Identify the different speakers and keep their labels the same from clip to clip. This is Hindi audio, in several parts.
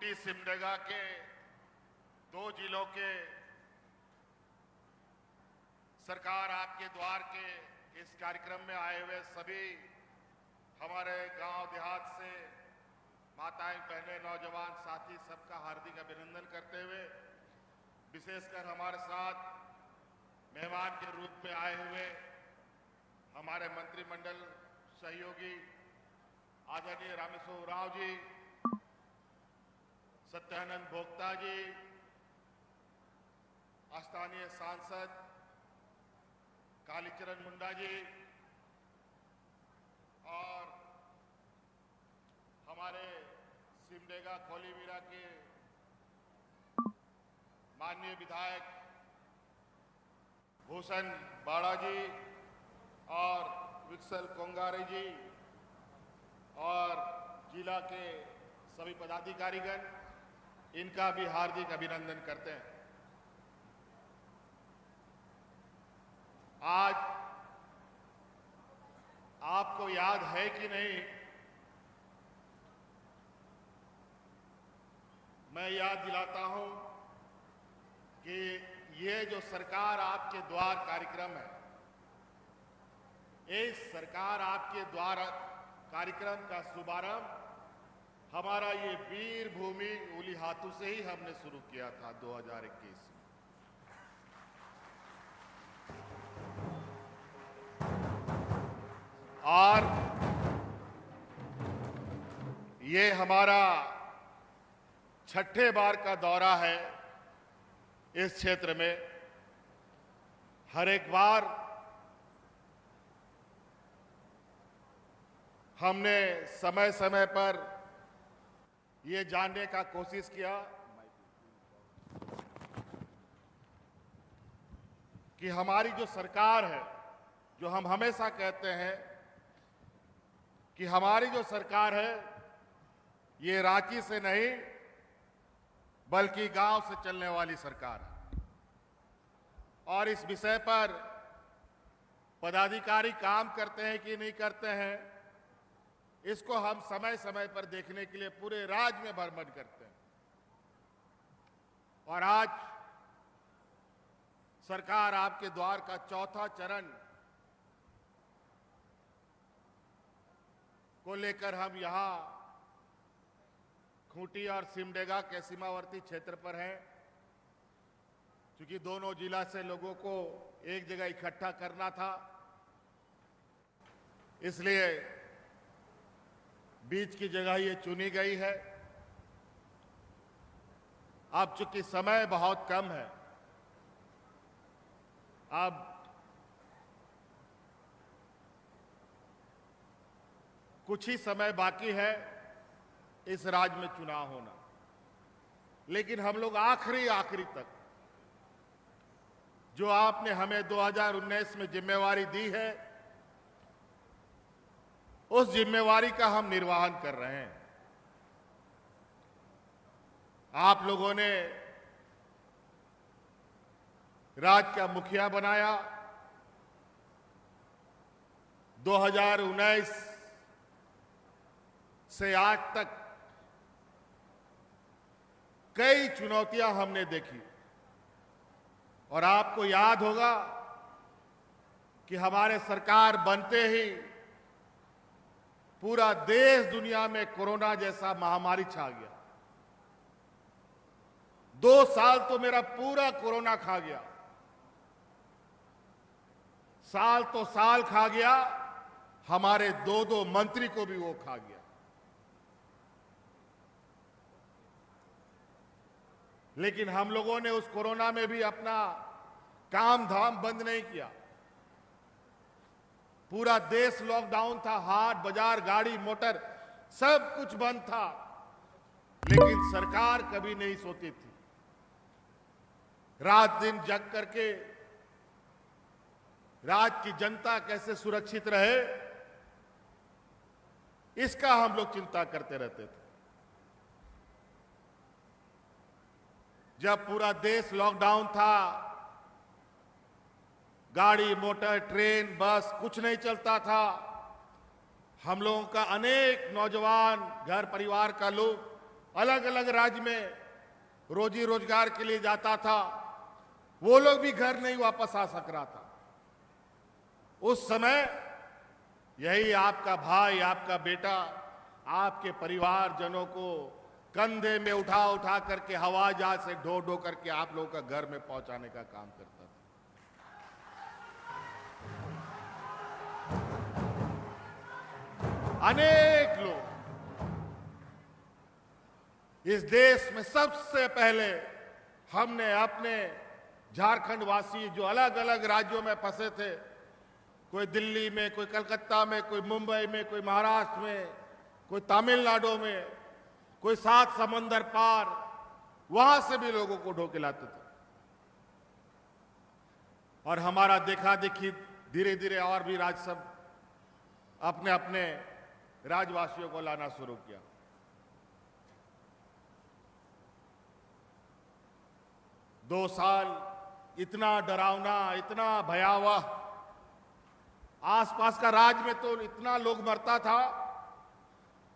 Speaker 1: खूंटी सिमडेगा के दो जिलों के सरकार आपके द्वार के इस कार्यक्रम में आए हुए सभी हमारे गांव देहात से माताएं, बहनें, नौजवान साथी सबका हार्दिक अभिनंदन करते हुए विशेषकर हमारे साथ मेहमान के रूप में आए हुए हमारे मंत्रिमंडल सहयोगी आदरणीय रामेश्वर उरांव जी, सत्यानंद भोक्ता जी, स्थानीय सांसद कालीचरण मुंडा जी और हमारे सिमडेगा कोलीवीरा के माननीय विधायक भूषण बाड़ा जी और विक्सल कोंगारे जी और जिला के सभी पदाधिकारीगण, इनका भी हार्दिक अभिनंदन करते हैं। आज आपको याद है कि नहीं, मैं याद दिलाता हूं कि ये जो सरकार आपके द्वार कार्यक्रम है, इस सरकार आपके द्वार कार्यक्रम का शुभारंभ हमारा ये वीर भूमि उलीहातू से ही हमने शुरू किया था 2021 में। और ये हमारा छठे बार का दौरा है इस क्षेत्र में। हर एक बार हमने समय समय पर ये जानने का कोशिश किया कि हमारी जो सरकार है, जो हम हमेशा कहते हैं कि हमारी जो सरकार है ये रांची से नहीं बल्कि गांव से चलने वाली सरकार है। और इस विषय पर पदाधिकारी काम करते हैं कि नहीं करते हैं, इसको हम समय समय पर देखने के लिए पूरे राज्य में भ्रमण करते हैं। और आज सरकार आपके द्वार का चौथा चरण को लेकर हम यहां खूंटी और सिमडेगा के सीमावर्ती क्षेत्र पर हैं। क्योंकि दोनों जिला से लोगों को एक जगह इकट्ठा करना था, इसलिए बीच की जगह ये चुनी गई है। अब चूंकि समय बहुत कम है, अब कुछ ही समय बाकी है इस राज्य में चुनाव होना, लेकिन हम लोग आखिरी तक जो आपने हमें 2019 में जिम्मेवारी दी है, उस जिम्मेवारी का हम निर्वहन कर रहे हैं। आप लोगों ने राज्य का मुखिया बनाया। 2019 से आज तक कई चुनौतियां हमने देखी और आपको याद होगा कि हमारे सरकार बनते ही पूरा देश दुनिया में कोरोना जैसा महामारी छा गया। 2 साल तो मेरा पूरा कोरोना खा गया, साल तो साल खा गया, हमारे 2 मंत्री को भी वो खा गया। लेकिन हम लोगों ने उस कोरोना में भी अपना काम धाम बंद नहीं किया। पूरा देश लॉकडाउन था, हाट बाजार, गाड़ी मोटर सब कुछ बंद था, लेकिन सरकार कभी नहीं सोती थी। रात दिन जग करके राज्य की जनता कैसे सुरक्षित रहे, इसका हम लोग चिंता करते रहते थे। जब पूरा देश लॉकडाउन था, गाड़ी मोटर ट्रेन बस कुछ नहीं चलता था, हम लोगों का अनेक नौजवान घर परिवार का लोग अलग अलग राज्य में रोजी रोजगार के लिए जाता था, वो लोग भी घर नहीं वापस आ सक रहा था। उस समय यही आपका भाई, आपका बेटा, आपके परिवारजनों को कंधे में उठा उठा करके हवाई जहाज से ढो ढो करके आप लोगों का घर में पहुंचाने का काम करता था। अनेक लोग इस देश में सबसे पहले हमने अपने झारखंड वासी जो अलग अलग राज्यों में फंसे थे, कोई दिल्ली में, कोई कलकत्ता में, कोई मुंबई में, कोई महाराष्ट्र में, कोई तमिलनाडु में, कोई सात समंदर पार, वहां से भी लोगों को ढोके लाते थे। और हमारा देखा देखी धीरे धीरे और भी राज्य सब अपने अपने राज्यवासियों को लाना शुरू किया। दो साल इतना डरावना, इतना भयावह, आसपास का राज्य में तो इतना लोग मरता था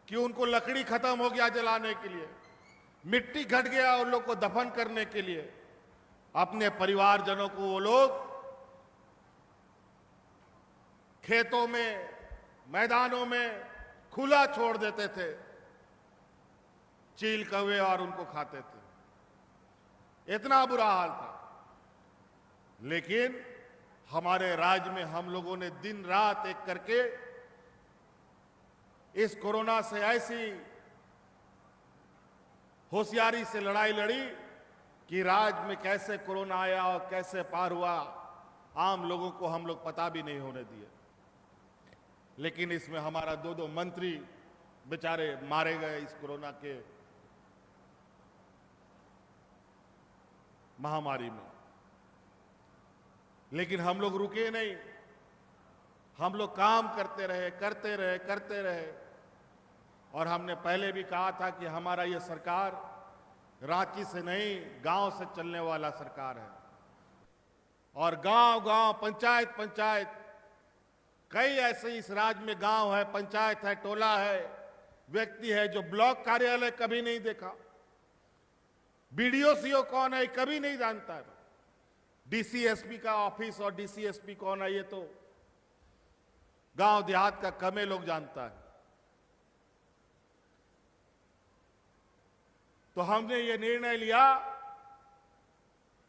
Speaker 1: कि उनको लकड़ी खत्म हो गया जलाने के लिए, मिट्टी घट गया उन लोग को दफन करने के लिए। अपने परिवारजनों को वो लोग खेतों में, मैदानों में खुला छोड़ देते थे, चील कौवे और उनको खाते थे। इतना बुरा हाल था। लेकिन हमारे राज्य में हम लोगों ने दिन रात एक करके इस कोरोना से ऐसी होशियारी से लड़ाई लड़ी कि राज्य में कैसे कोरोना आया और कैसे पार हुआ, आम लोगों को हम लोग पता भी नहीं होने दिए। लेकिन इसमें हमारा दो मंत्री बेचारे मारे गए इस कोरोना के महामारी में। लेकिन हम लोग रुके नहीं, हम लोग काम करते रहे। और हमने पहले भी कहा था कि हमारा ये सरकार रांची से नहीं, गांव से चलने वाला सरकार है। और गांव-गांव, पंचायत, कई ऐसे इस राज्य में गांव है, पंचायत है, टोला है, व्यक्ति है जो ब्लॉक कार्यालय कभी नहीं देखा, बीडीओ सीओ कौन है कभी नहीं जानता है, डीसीएसपी का ऑफिस और डीसीएसपी कौन है ये तो गांव देहात का कमे लोग जानता है। तो हमने ये निर्णय लिया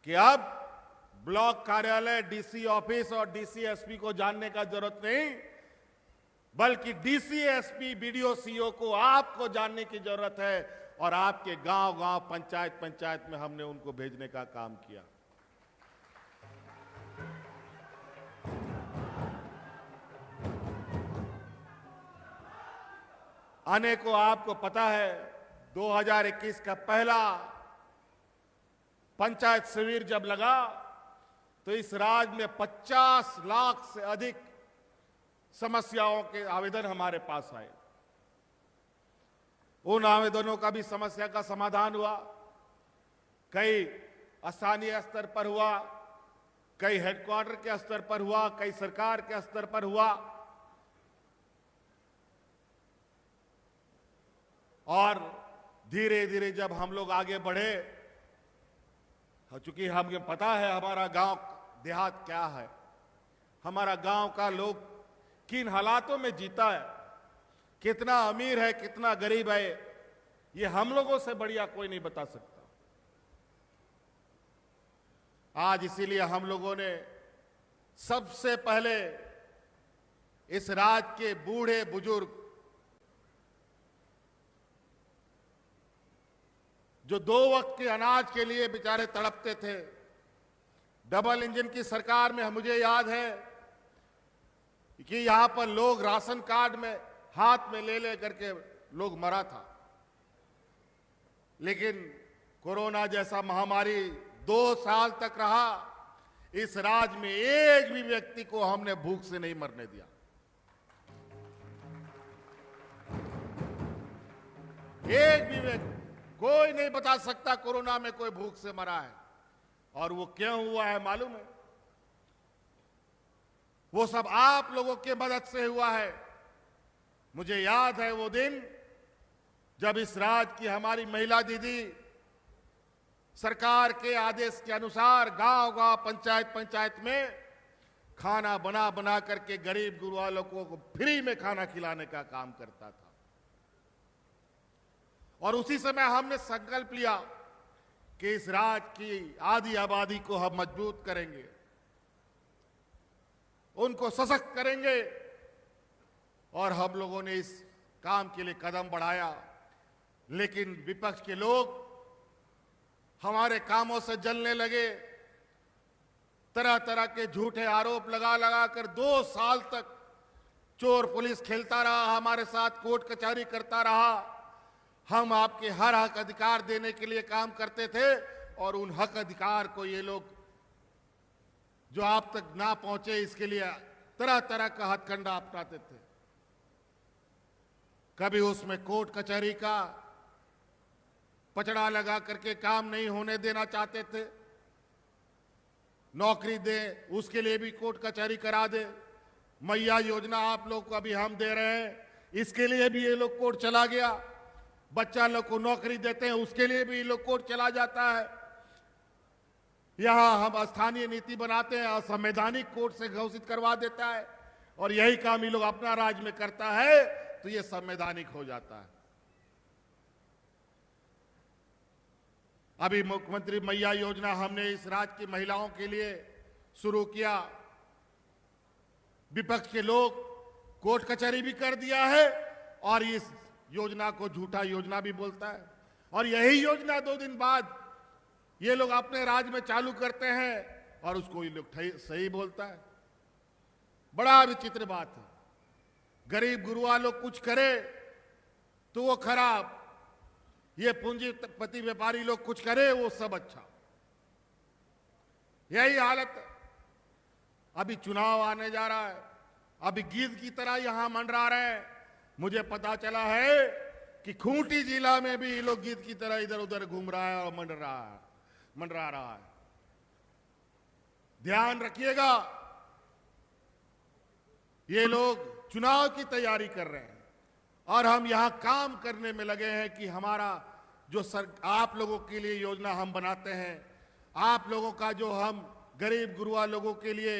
Speaker 1: कि अब ब्लॉक कार्यालय, डीसी ऑफिस और डीसीएसपी को जानने का जरूरत नहीं, बल्कि डीसीएसपी, बीडीओ सीओ को आपको जानने की जरूरत है। और आपके गांव-गांव, पंचायत में हमने उनको भेजने का काम किया। अनेकों आपको पता है 2021 का पहला पंचायत शिविर जब लगा तो इस राज्य में 50 लाख से अधिक समस्याओं के आवेदन हमारे पास आए। उन आवेदनों का भी समस्या का समाधान हुआ, कई स्थानीय स्तर पर हुआ, कई हेडक्वार्टर के स्तर पर हुआ, कई सरकार के स्तर पर हुआ। और धीरे धीरे जब हम लोग आगे बढ़े, चूंकि हमें पता है हमारा गांव देहात क्या है, हमारा गांव का लोग किन हालातों में जीता है, कितना अमीर है, कितना गरीब है, ये हम लोगों से बढ़िया कोई नहीं बता सकता। आज इसीलिए हम लोगों ने सबसे पहले इस राज्य के बूढ़े बुजुर्ग जो 2 वक्त के अनाज के लिए बेचारे तड़पते थे, डबल इंजन की सरकार में मुझे याद है कि यहां पर लोग राशन कार्ड में हाथ में ले करके लोग मरा था। लेकिन कोरोना जैसा महामारी 2 साल तक रहा, इस राज्य में एक भी व्यक्ति को हमने भूख से नहीं मरने दिया। एक भी व्यक्ति, कोई नहीं बता सकता कोरोना में कोई भूख से मरा है। और वो क्यों हुआ है मालूम है? वो सब आप लोगों के मदद से हुआ है। मुझे याद है वो दिन जब इस राज्य की हमारी महिला दीदी सरकार के आदेश के अनुसार गांव-गांव, पंचायत में खाना बना बना करके गरीब गुरबा लोगों को फ्री में खाना खिलाने का काम करता था। और उसी समय हमने संकल्प लिया कि इस राज्य की आधी आबादी को हम मजबूत करेंगे, उनको सशक्त करेंगे, और हम लोगों ने इस काम के लिए कदम बढ़ाया। लेकिन विपक्ष के लोग हमारे कामों से जलने लगे, तरह तरह के झूठे आरोप लगा लगा कर 2 साल तक चोर पुलिस खेलता रहा, हमारे साथ कोर्ट कचहरी करता रहा। हम आपके हर हक अधिकार देने के लिए काम करते थे, और उन हक अधिकार को ये लोग जो आप तक ना पहुंचे इसके लिए तरह तरह का हथकंडा अपनाते थे। कभी उसमें कोर्ट कचहरी का पचड़ा लगा करके काम नहीं होने देना चाहते थे, नौकरी दे उसके लिए भी कोर्ट कचहरी करा दे। मैया योजना आप लोग को अभी हम दे रहे हैं, इसके लिए भी ये लोग कोर्ट चला गया। बच्चा लोग को नौकरी देते हैं, उसके लिए भी ये लोग कोर्ट चला जाता है। यहां हम स्थानीय नीति बनाते हैं, असंवैधानिक कोर्ट से घोषित करवा देता है, और यही काम ये लोग अपना राज्य में करता है तो ये संवैधानिक हो जाता है। अभी मुख्यमंत्री मैया योजना हमने इस राज्य की महिलाओं के लिए शुरू किया। विपक्ष के लोग कोर्ट कचहरी भी कर दिया है, और इस योजना को झूठा योजना भी बोलता है। और यही योजना 2 दिन बाद ये लोग अपने राज्य में चालू करते हैं, और उसको ये लोग सही बोलता है। बड़ा विचित्र बात है। गरीब गुरुआ लोग कुछ करे तो वो खराब, ये पूंजीपति व्यापारी लोग कुछ करे वो सब अच्छा। यही हालत है। अभी चुनाव आने जा रहा है, अभी गिद्ध की तरह यहां मंडरा रहे हैं। मुझे पता चला है कि खूंटी जिला में भी ये लोग गिद्ध की तरह इधर उधर घूम रहा है और मंडरा रहा है। ध्यान रखिएगा, ये लोग चुनाव की तैयारी कर रहे हैं, और हम यहां काम करने में लगे हैं कि हमारा जो आप लोगों के लिए योजना हम बनाते हैं, आप लोगों का जो हम गरीब गुरुआ लोगों के लिए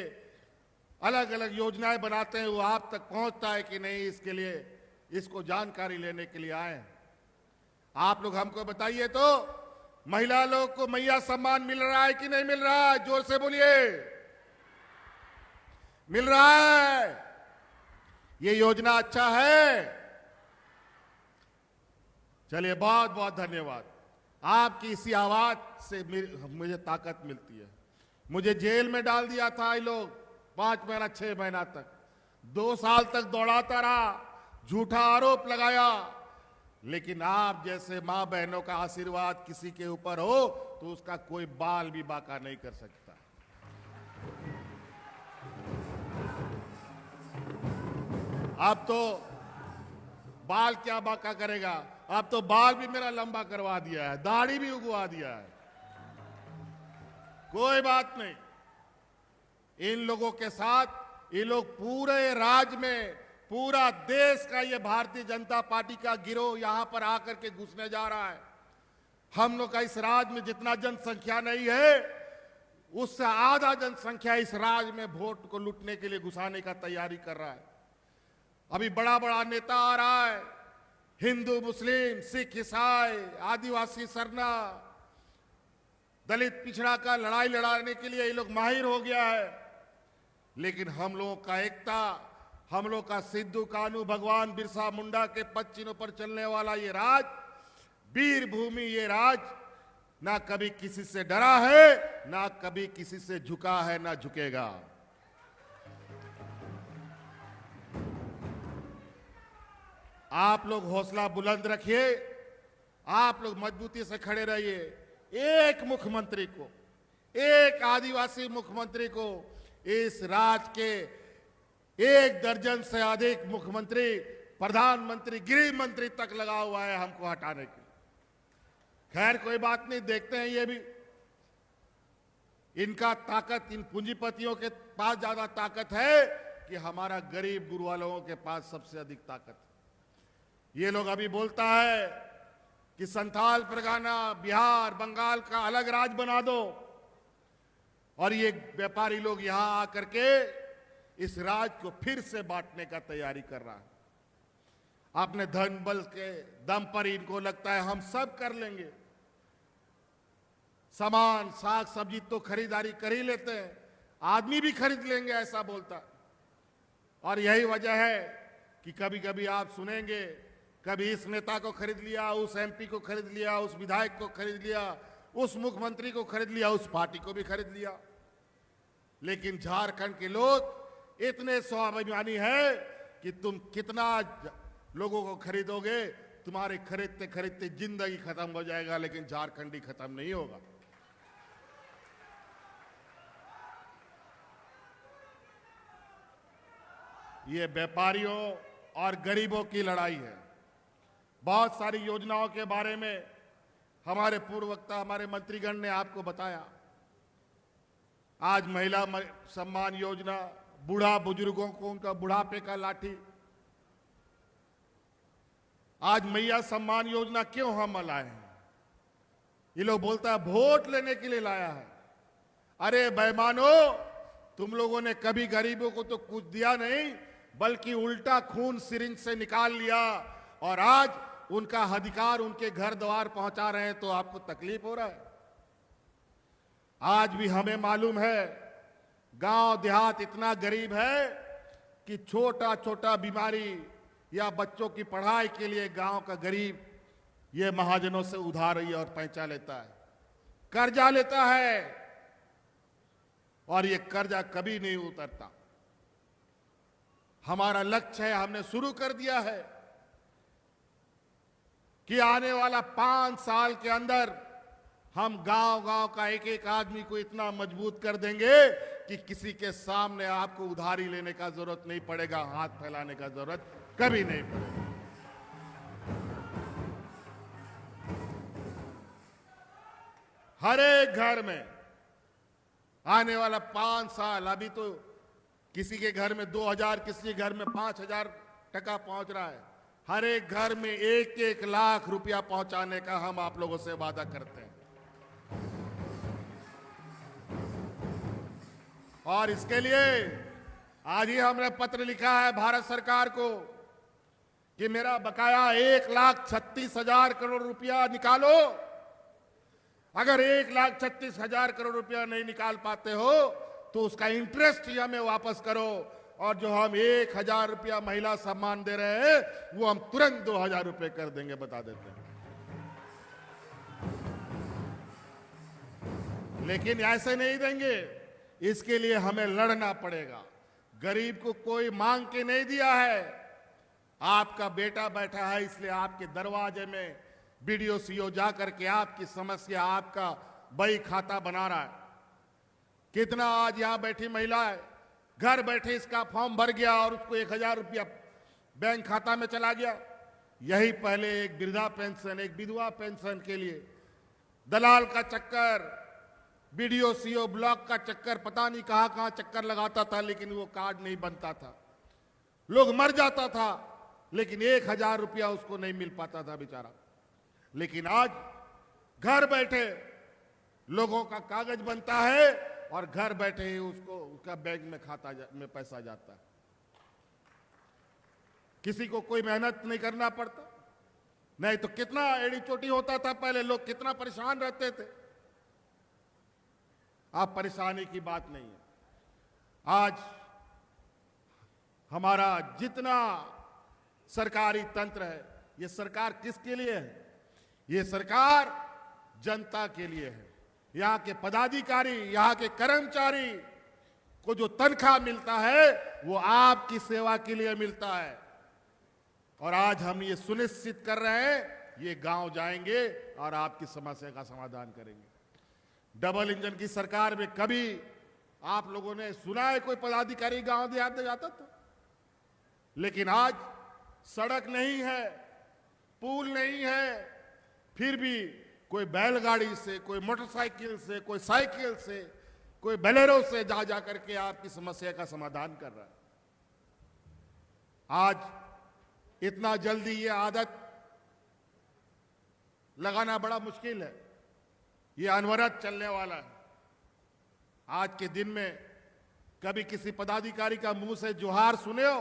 Speaker 1: अलग अलग योजनाएं बनाते हैं, वो आप तक पहुंचता है कि नहीं, इसके लिए इसको जानकारी लेने के लिए आए। आप लोग हमको बताइए तो, महिला लोग को मैया सम्मान मिल रहा है कि नहीं मिल रहा है? जोर से बोलिए। मिल रहा है? ये योजना अच्छा है? चलिए, बहुत बहुत धन्यवाद। आपकी इसी आवाज से मुझे ताकत मिलती है। मुझे जेल में डाल दिया था ये लोग 5 महीना 6 महीना तक, 2 साल तक दौड़ाता रहा, झूठा आरोप लगाया। लेकिन आप जैसे मां बहनों का आशीर्वाद किसी के ऊपर हो तो उसका कोई बाल भी बांका नहीं कर सकता। अब तो बाल क्या बांका करेगा, अब तो बाल भी मेरा लंबा करवा दिया है, दाढ़ी भी उगवा दिया है। कोई बात नहीं, इन लोगों के साथ ये लोग पूरे राज्य में, पूरा देश का ये भारतीय जनता पार्टी का गिरोह यहां पर आकर के घुसने जा रहा है। हम लोग का इस राज्य में जितना जनसंख्या नहीं है, उससे आधा जनसंख्या इस राज्य में वोट को लूटने के लिए घुसाने का तैयारी कर रहा है। अभी बड़ा बड़ा नेता आ रहा है, हिंदू मुस्लिम सिख ईसाई आदिवासी सरना दलित पिछड़ा का लड़ाई लड़ाने के लिए ये लोग माहिर हो गया है। लेकिन हम लोगों का एकता, हम लोग का सिद्धू कानू भगवान बिरसा मुंडा के पद चिन्हों पर चलने वाला ये राज, वीर भूमि ये राज, ना कभी किसी से डरा है, ना कभी किसी से झुका है, ना झुकेगा। आप लोग हौसला बुलंद रखिए, आप लोग मजबूती से खड़े रहिए। एक मुख्यमंत्री को, एक आदिवासी मुख्यमंत्री को इस राज्य के 1 दर्जन से अधिक मुख्यमंत्री, प्रधानमंत्री, गृह मंत्री तक लगा हुआ है हमको हटाने के लिए। खैर कोई बात नहीं, देखते हैं ये भी। इनका ताकत, इन पूंजीपतियों के पास ज्यादा ताकत है कि हमारा गरीब गुरुआ लोगों के पास सबसे अधिक ताकत है। ये लोग अभी बोलता है कि संथाल परगना, बिहार, बंगाल का अलग राज्य बना दो और ये व्यापारी लोग यहां आकर के इस राज्य को फिर से बांटने का तैयारी कर रहा है। अपने धन बल के दम पर इनको लगता है हम सब कर लेंगे। सामान, साग सब्जी तो खरीदारी कर ही लेते हैं, आदमी भी खरीद लेंगे ऐसा बोलता है। और यही वजह है कि कभी कभी आप सुनेंगे, कभी इस नेता को खरीद लिया, उस एमपी को खरीद लिया, उस विधायक को खरीद लिया, उस मुख्यमंत्री को खरीद लिया, उस पार्टी को भी खरीद लिया। लेकिन झारखंड के लोग इतने स्वाभिमानी है कि तुम कितना लोगों को खरीदोगे, तुम्हारे खरीदते खरीदते जिंदगी खत्म हो जाएगा, लेकिन झारखंडी खत्म नहीं होगा। ये व्यापारियों और गरीबों की लड़ाई है। बहुत सारी योजनाओं के बारे में हमारे पूर्व वक्ता, हमारे मंत्रीगण ने आपको बताया। आज महिला सम्मान योजना, बूढ़ा बुजुर्गों को उनका बुढ़ापे का लाठी। आज मैया सम्मान योजना क्यों हम लाए हैं? ये लोग बोलता है वोट लेने के लिए लाया है। अरे बेईमानो, तुम लोगों ने कभी गरीबों को तो कुछ दिया नहीं, बल्कि उल्टा खून सिरिंज से निकाल लिया और आज उनका अधिकार उनके घर द्वार पहुंचा रहे हैं, तो आपको तकलीफ हो रहा है। आज भी हमें मालूम है गांव देहात इतना गरीब है कि छोटा छोटा बीमारी या बच्चों की पढ़ाई के लिए गांव का गरीब ये महाजनों से उधार और पैंचा लेता है, कर्जा लेता है, और ये कर्जा कभी नहीं उतरता। हमारा लक्ष्य है, हमने शुरू कर दिया है कि आने वाला 5 साल के अंदर हम गांव-गांव का एक एक आदमी को इतना मजबूत कर देंगे कि किसी के सामने आपको उधारी लेने का जरूरत नहीं पड़ेगा, हाथ फैलाने का जरूरत कभी नहीं पड़ेगा। हर एक घर में आने वाला 5 साल, अभी तो किसी के घर में 2000, किसी के घर में 5000 टका पहुंच रहा है। हर एक घर में 1-1 लाख रुपया पहुंचाने का हम आप लोगों से वादा करते हैं। और इसके लिए आज ही हमने पत्र लिखा है भारत सरकार को कि मेरा बकाया 1,36,000 करोड़ रुपया निकालो। अगर 1,36,000 करोड़ रुपया नहीं निकाल पाते हो तो उसका इंटरेस्ट ही हमें वापस करो, और जो हम 1,000 रुपया महिला सम्मान दे रहे हैं वो हम तुरंत 2,000 रुपये कर देंगे, बता देते हैं। लेकिन ऐसे नहीं देंगे, इसके लिए हमें लड़ना पड़ेगा। गरीब को कोई मांग के नहीं दिया है। आपका बेटा बैठा है, इसलिए आपके दरवाजे में बीडीओ सीओ जाकर के आपकी समस्या, आपका बही खाता बना रहा है। कितना आज यहां बैठी महिला है, घर बैठे इसका फॉर्म भर गया और उसको 1,000 रुपया बैंक खाता में चला गया। यही पहले एक वृद्धा पेंशन, एक विधवा पेंशन के लिए दलाल का चक्कर, बीडीओ सीओ ब्लॉक का चक्कर, पता नहीं कहां कहां चक्कर लगाता था, लेकिन वो कार्ड नहीं बनता था। लोग मर जाता था, लेकिन 1,000 रुपया उसको नहीं मिल पाता था बेचारा। लेकिन आज घर बैठे लोगों का कागज बनता है और घर बैठे ही उसको उसका बैंक में खाता में पैसा जाता है। किसी को कोई मेहनत नहीं करना पड़ता। नहीं तो कितना एड़ी चोटी होता था पहले, लोग कितना परेशान रहते थे। अब परेशानी की बात नहीं है। आज हमारा जितना सरकारी तंत्र है, ये सरकार किसके लिए है? ये सरकार जनता के लिए है। यहां के पदाधिकारी, यहां के कर्मचारी को जो तनख्वाह मिलता है वो आपकी सेवा के लिए मिलता है। और आज हम ये सुनिश्चित कर रहे हैं, ये गांव जाएंगे और आपकी समस्या का समाधान करेंगे। डबल इंजन की सरकार में कभी आप लोगों ने सुना है कोई पदाधिकारी गांव देहात में जाता था? लेकिन आज सड़क नहीं है, पुल नहीं है, फिर भी कोई बैलगाड़ी से, कोई मोटरसाइकिल से, कोई साइकिल से, कोई बोलेरो से जा करके आपकी समस्या का समाधान कर रहा है। आज इतना जल्दी ये आदत लगाना बड़ा मुश्किल है। ये अनवरत चलने वाला है। आज के दिन में कभी किसी पदाधिकारी का मुंह से जोहार सुने हो?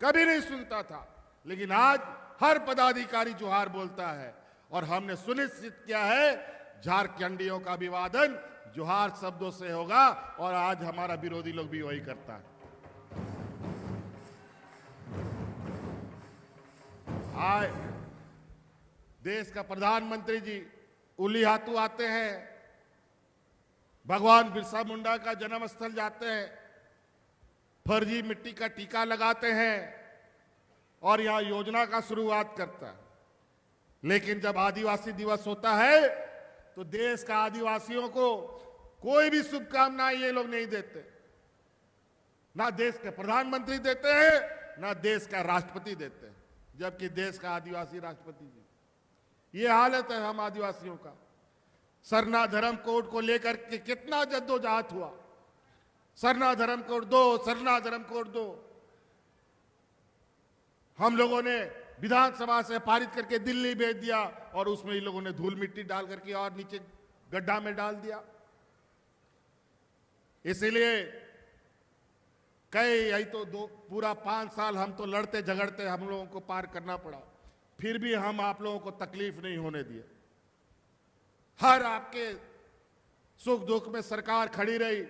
Speaker 1: कभी नहीं सुनता था, लेकिन आज हर पदाधिकारी जोहार बोलता है। और हमने सुनिश्चित किया है झारखंडियों का अभिवादन जोहार शब्दों से होगा, और आज हमारा विरोधी लोग भी वही करता है। आज देश का प्रधानमंत्री जी उलीहातू आते हैं, भगवान बिरसा मुंडा का जन्म स्थल जाते हैं, फर्जी मिट्टी का टीका लगाते हैं और यहां योजना का शुरुआत करता है। लेकिन जब आदिवासी दिवस होता है तो देश का आदिवासियों को कोई भी शुभकामनाएं ये लोग नहीं देते। ना देश के प्रधानमंत्री देते हैं, ना देश का राष्ट्रपति देते हैं, जबकि देश का आदिवासी राष्ट्रपति जी। ये हालत है हम आदिवासियों का। सरना धर्म कोड को लेकर के कितना जद्दोजहद हुआ, सरना धर्म कोड दो, सरना धर्म कोड दो। हम लोगों ने विधानसभा से पारित करके दिल्ली भेज दिया और उसमें इन लोगों ने धूल मिट्टी डाल करके और नीचे गड्ढा में डाल दिया। इसीलिए यही तो पूरा 5 साल हम तो लड़ते झगड़ते हम लोगों को पार करना पड़ा, फिर भी हम आप लोगों को तकलीफ नहीं होने दिए। हर आपके सुख दुख में सरकार खड़ी रही।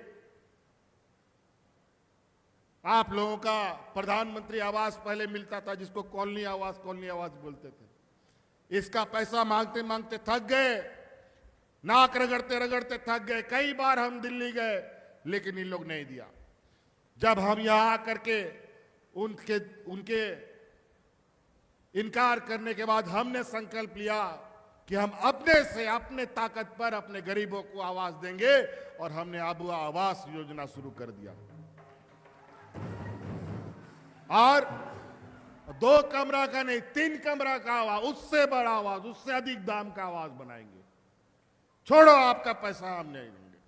Speaker 1: आप लोगों का प्रधानमंत्री आवास पहले मिलता था, जिसको कॉलोनी आवास बोलते थे। इसका पैसा मांगते मांगते थक गए, नाक रगड़ते रगड़ते थक गए। कई बार हम दिल्ली गए, लेकिन इन लोग नहीं दिया। जब हम यहां आकर के उनके इनकार करने के बाद हमने संकल्प लिया कि हम अपने से अपने ताकत पर अपने गरीबों को आवास देंगे, और हमने अब आवास योजना शुरू कर दिया। और 2 कमरा का नहीं, 3 कमरा का आवास, उससे बड़ा आवास, उससे अधिक दाम का आवास बनाएंगे। छोड़ो आपका पैसा हम नहीं देंगे।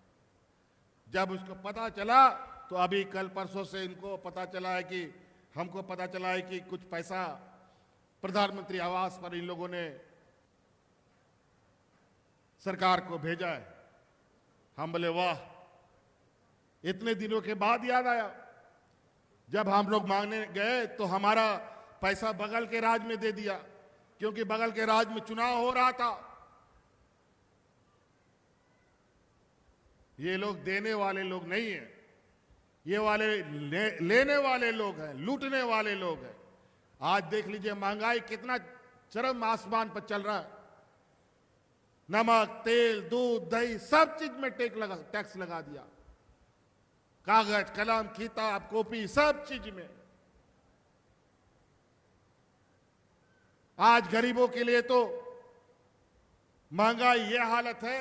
Speaker 1: जब उसको पता चला तो अभी कल परसों से इनको पता चला है कि हमको पता चला है कि कुछ पैसा प्रधानमंत्री आवास पर इन लोगों ने सरकार को भेजा है। हम बोले वाह, इतने दिनों के बाद याद आया। जब हम लोग मांगने गए तो हमारा पैसा बगल के राज्य में दे दिया, क्योंकि बगल के राज्य में चुनाव हो रहा था। ये लोग देने वाले लोग नहीं हैं, ये वाले लेने वाले लोग हैं, लूटने वाले लोग हैं। आज देख लीजिए महंगाई कितना चरम आसमान पर चल रहा है। नमक, तेल, दूध, दही, सब चीज में टैक्स लगा दिया। कागज, कलम, किताब, कॉपी, सब चीज में। आज गरीबों के लिए तो महंगाई ये हालत है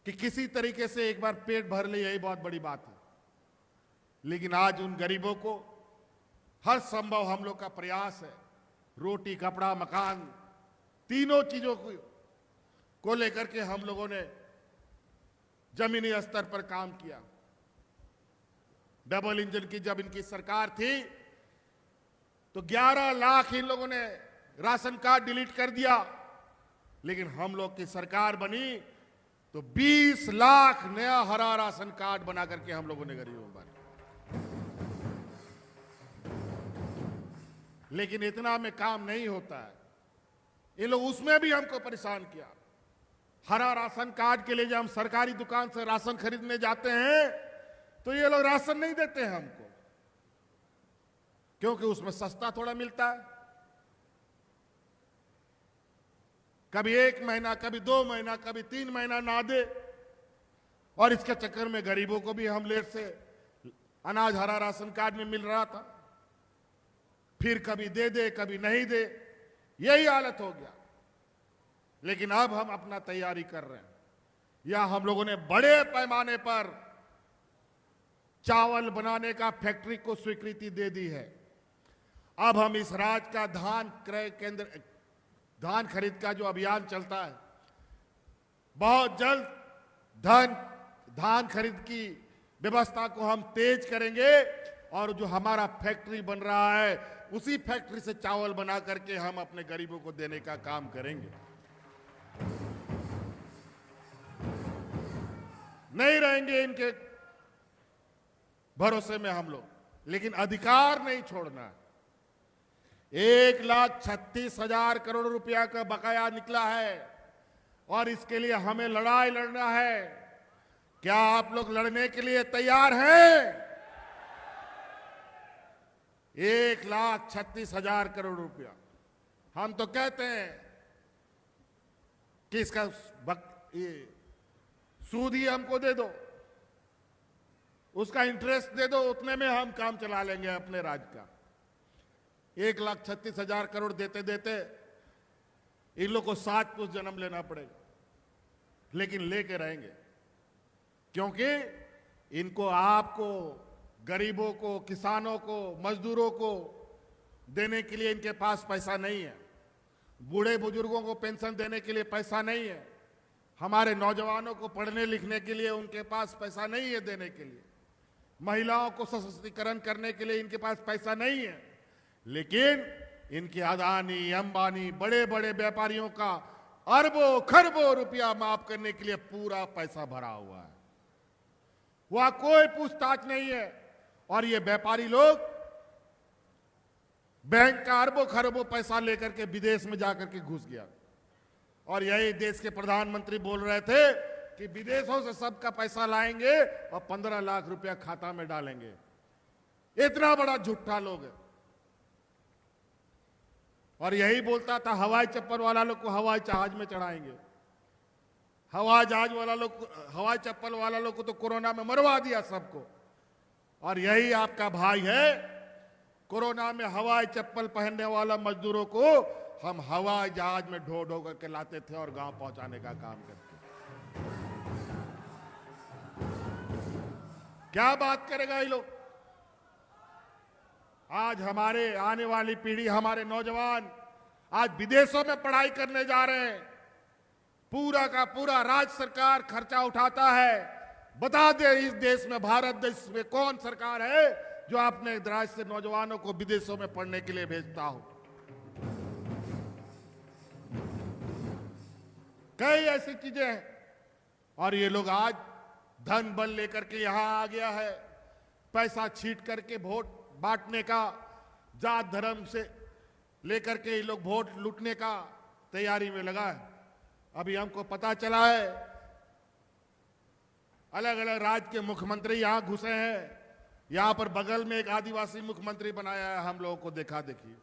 Speaker 1: कि किसी तरीके से एक बार पेट भर ले, यही बहुत बड़ी बात है। लेकिन आज उन गरीबों को हर संभव हम लोग का प्रयास है, रोटी, कपड़ा, मकान, तीनों चीजों को लेकर के हम लोगों ने जमीनी स्तर पर काम किया। डबल इंजन की जब इनकी सरकार थी तो 11 लाख इन लोगों ने राशन कार्ड डिलीट कर दिया, लेकिन हम लोग की सरकार बनी तो 20 लाख नया हरा राशन कार्ड बना करके हम लोगों ने गरीबों को बांटा। लेकिन इतना में काम नहीं होता है, ये लोग उसमें भी हमको परेशान किया। हरा राशन कार्ड के लिए जब हम सरकारी दुकान से राशन खरीदने जाते हैं तो ये लोग राशन नहीं देते हैं हमको, क्योंकि उसमें सस्ता थोड़ा मिलता है। कभी 1 महीना, कभी 2 महीना, कभी 3 महीना ना दे, और इसके चक्कर में गरीबों को भी हम लेट से अनाज हरा राशन कार्ड में मिल रहा था। फिर कभी दे कभी नहीं दे, यही हालत हो गया। लेकिन अब हम अपना तैयारी कर रहे हैं। या हम लोगों ने बड़े पैमाने पर चावल बनाने का फैक्ट्री को स्वीकृति दे दी है। अब हम इस राज्य का धान क्रय केंद्र, धान खरीद का जो अभियान चलता है, बहुत जल्द धान खरीद की व्यवस्था को हम तेज करेंगे, और जो हमारा फैक्ट्री बन रहा है उसी फैक्ट्री से चावल बना करके हम अपने गरीबों को देने का काम करेंगे। नहीं रहेंगे इनके भरोसे में हम लोग, लेकिन अधिकार नहीं छोड़ना। 1,36,000 करोड़ रुपया का बकाया निकला है और इसके लिए हमें लड़ाई लड़ना है। क्या आप लोग लड़ने के लिए तैयार हैं? 1,36,000 करोड़ रुपया हम तो कहते हैं कि इसका ये सूद ही हमको दे दो, उसका इंटरेस्ट दे दो, उतने में हम काम चला लेंगे अपने राज्य का। 1,36,000 करोड़ देते देते इन लोग को 7 पुरुष जन्म लेना पड़ेगा, लेकिन लेके रहेंगे, क्योंकि इनको, आपको, गरीबों को, किसानों को, मजदूरों को देने के लिए इनके पास पैसा नहीं है। बूढ़े बुजुर्गों को पेंशन देने के लिए पैसा नहीं है। हमारे नौजवानों को पढ़ने लिखने के लिए उनके पास पैसा नहीं है देने के लिए। महिलाओं को सशक्तिकरण करने के लिए इनके पास पैसा नहीं है। लेकिन इनके अदानी, अंबानी, बड़े बड़े व्यापारियों का अरबों खरबों रुपया माफ करने के लिए पूरा पैसा भरा हुआ है। वहां कोई पूछताछ नहीं है। और ये व्यापारी लोग बैंक का अरबों खरबों पैसा लेकर के विदेश में जाकर के घुस गया। और यही देश के प्रधानमंत्री बोल रहे थे कि विदेशों से सबका पैसा लाएंगे और 15 लाख रुपया खाता में डालेंगे। इतना बड़ा झूठा लोग है। और यही बोलता था हवाई चप्पल वाला लोग को हवाई जहाज में चढ़ाएंगे। हवाई जहाज वाला लोग, हवाई चप्पल वाला लोग को तो कोरोना में मरवा दिया सबको। और यही आपका भाई है, कोरोना में हवाई चप्पल पहनने वाला मजदूरों को हम हवाई जहाज में ढो ढो करके लाते थे और गांव पहुंचाने का काम करते। क्या बात करेगा ये लोग? आज हमारे आने वाली पीढ़ी, हमारे नौजवान आज विदेशों में पढ़ाई करने जा रहे हैं। पूरा का पूरा राज्य सरकार खर्चा उठाता है। बता दे इस देश में, भारत देश में कौन सरकार है जो अपने राज्य से नौजवानों को विदेशों में पढ़ने के लिए भेजता हो? कई ऐसी चीजें हैं। और ये लोग आज धन बल लेकर के यहां आ गया है। पैसा छीट करके वोट बांटने का, जात धर्म से लेकर के ये लोग वोट लूटने का तैयारी में लगा है। अभी हमको पता चला है अलग अलग राज्य के मुख्यमंत्री यहां घुसे हैं। यहां पर बगल में एक आदिवासी मुख्यमंत्री बनाया है, हम लोगों को देखा देखी।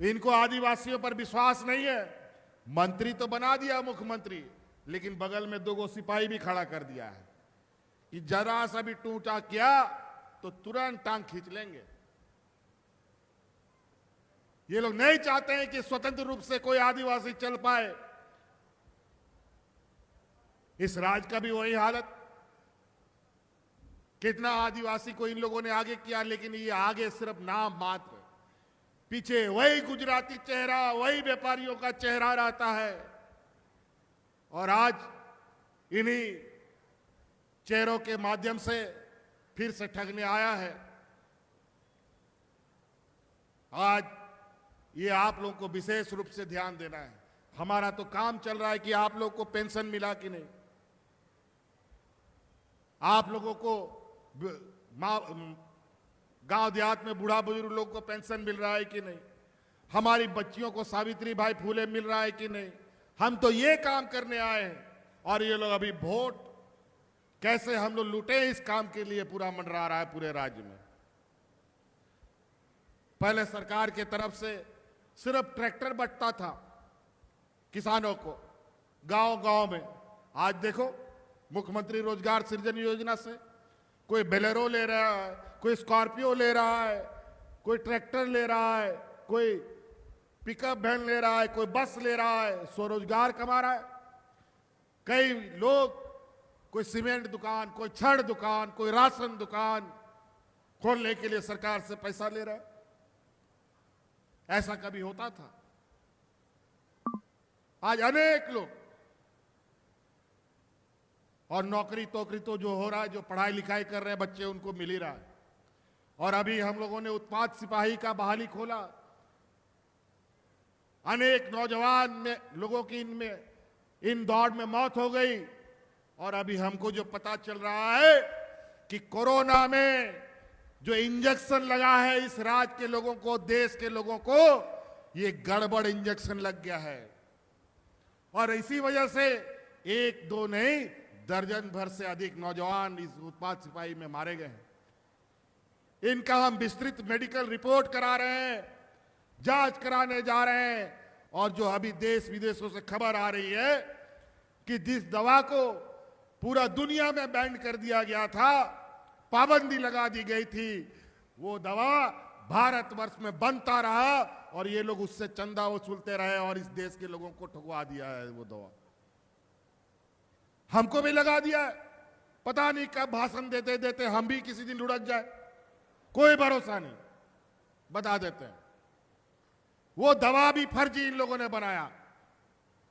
Speaker 1: इनको आदिवासियों पर विश्वास नहीं है। मंत्री तो बना दिया मुख्यमंत्री, लेकिन बगल में 2 सिपाही भी खड़ा कर दिया है कि जरा सा भी टूटा किया तो तुरंत टांग खींच लेंगे। ये लोग नहीं चाहते हैं कि स्वतंत्र रूप से कोई आदिवासी चल पाए। इस राज्य का भी वही हालत। कितना आदिवासी को इन लोगों ने आगे किया, लेकिन ये आगे सिर्फ नाम मात्र। पीछे वही गुजराती चेहरा, वही व्यापारियों का चेहरा रहता है। और आज इन्हीं चेहरों के माध्यम से फिर से ठगने आया है। आज ये आप लोगों को विशेष रूप से ध्यान देना है। हमारा तो काम चल रहा है कि आप लोगों को पेंशन मिला कि नहीं, आप लोगों को गांव देहात में बूढ़ा बुजुर्ग लोग को पेंशन मिल रहा है कि नहीं, हमारी बच्चियों को सावित्री बाई फूले मिल रहा है कि नहीं। हम तो ये काम करने आए हैं। और ये लोग अभी वोट कैसे हम लोग लूटे, इस काम के लिए पूरा मंडरा रहा है पूरे राज्य में। पहले सरकार के तरफ से सिर्फ ट्रैक्टर बंटता था किसानों को गांव गांव में। आज देखो मुख्यमंत्री रोजगार सृजन योजना से कोई बेलेरो ले रहा है, कोई स्कॉर्पियो ले रहा है, कोई ट्रैक्टर ले रहा है, कोई पिकअप वैन ले रहा है, कोई बस ले रहा है, स्वरोजगार कमा रहा है। कई लोग कोई सीमेंट दुकान, कोई छड़ दुकान, कोई राशन दुकान खोलने के लिए सरकार से पैसा ले रहा है। ऐसा कभी होता था? आज अनेक लोग, और नौकरी तोकरी तो जो हो रहा है, जो पढ़ाई लिखाई कर रहे हैं बच्चे, उनको मिल ही रहा है। और अभी हम लोगों ने उत्पाद सिपाही का बहाली खोला। अनेक नौजवान में लोगों की इन दौड़ में मौत हो गई और अभी हमको जो पता चल रहा है कि कोरोना में जो इंजेक्शन लगा है इस राज्य के लोगों को, देश के लोगों को, ये गड़बड़ इंजेक्शन लग गया है। और इसी वजह से एक दो नहीं, दर्जन भर से अधिक नौजवान इस उत्पाद सिपाही में मारे गए हैं। इनका हम विस्तृत मेडिकल रिपोर्ट करा रहे हैं, जांच कराने जा रहे हैं। और जो अभी देश विदेशों से खबर आ रही है कि जिस दवा को पूरा दुनिया में बैन कर दिया गया था, पाबंदी लगा दी गई थी, वो दवा भारतवर्ष में बनता रहा और ये लोग उससे चंदा वसूलते रहे और इस देश के लोगों को ठगवा दिया है। वो दवा हमको भी लगा दिया है, पता नहीं कब भाषण देते देते हम भी किसी दिन लुढ़क जाए, कोई भरोसा नहीं, बता देते हैं। वो दवा भी फर्जी इन लोगों ने बनाया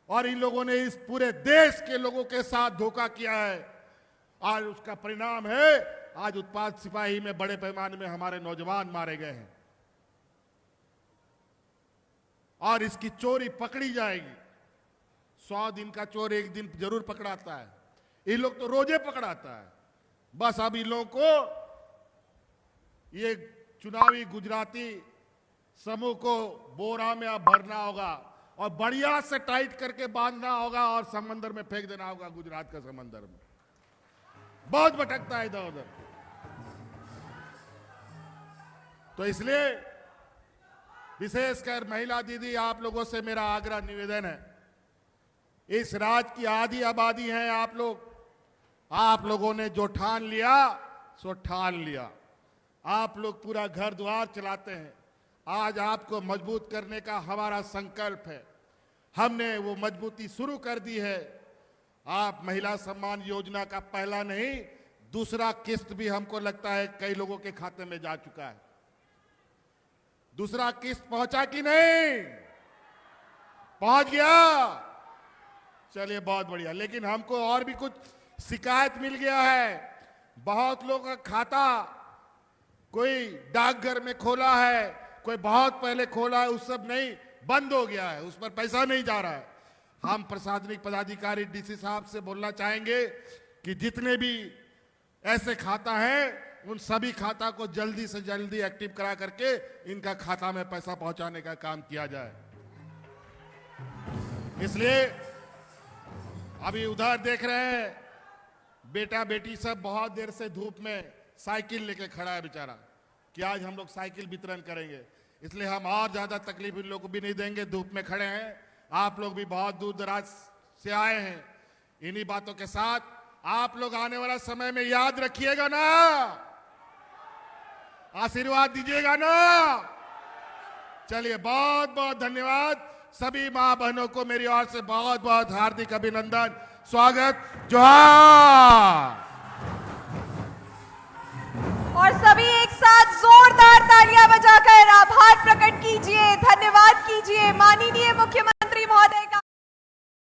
Speaker 1: और इन लोगों ने इस पूरे देश के लोगों के साथ धोखा किया है। आज उसका परिणाम है, आज उत्पाद सिपाही में बड़े पैमाने में हमारे नौजवान मारे गए हैं और इसकी चोरी पकड़ी जाएगी। 100 दिन का चोर एक दिन जरूर पकड़ाता है, इन लोग तो रोजे पकड़ाता है। बस अब इन लोगों को ये चुनावी गुजराती समूह को बोरा में अब भरना होगा और बढ़िया से टाइट करके बांधना होगा और समंदर में फेंक देना होगा, गुजरात का समंदर में। बहुत भटकता है इधर उधर। तो इसलिए विशेषकर महिला दीदी, आप लोगों से मेरा आग्रह निवेदन है, इस राज्य की आधी आबादी है आप लोग। आप लोगों ने जो ठान लिया सो ठान लिया। आप लोग पूरा घर द्वार चलाते हैं। आज आपको मजबूत करने का हमारा संकल्प है, हमने वो मजबूती शुरू कर दी है। आप महिला सम्मान योजना का पहला नहीं, दूसरा किस्त भी हमको लगता है कई लोगों के खाते में जा चुका है। दूसरा किस्त पहुंचा कि नहीं? पहुंच गया, चलिए बहुत बढ़िया। लेकिन हमको और भी कुछ शिकायत मिल गया है। बहुत लोगों का खाता कोई डाकघर में खोला है, कोई बहुत पहले खोला है, उस सब नहीं, बंद हो गया है, उस पर पैसा नहीं जा रहा है। हम प्रशासनिक पदाधिकारी डीसी साहब से बोलना चाहेंगे कि जितने भी ऐसे खाता हैं उन सभी खाता को जल्दी से जल्दी एक्टिव करा करके इनका खाता में पैसा पहुंचाने का काम किया जाए। इसलिए अभी उधर देख रहे हैं बेटा बेटी सब बहुत देर से धूप में साइकिल लेके खड़ा है बेचारा कि आज हम लोग साइकिल वितरण करेंगे। इसलिए हम और ज्यादा तकलीफ इन लोगों को भी नहीं देंगे, धूप में खड़े हैं। आप लोग भी बहुत दूर दराज से आए हैं। इन्हीं बातों के साथ आप लोग आने वाला समय में याद रखिएगा ना, आशीर्वाद दीजिएगा ना। चलिए बहुत बहुत धन्यवाद। सभी मां बहनों को मेरी ओर से बहुत बहुत हार्दिक अभिनंदन, स्वागत, जोहार।
Speaker 2: और सभी एक साथ जोरदार तालियां बजाकर आभार प्रकट कीजिए, धन्यवाद कीजिए माननीय मुख्यमंत्री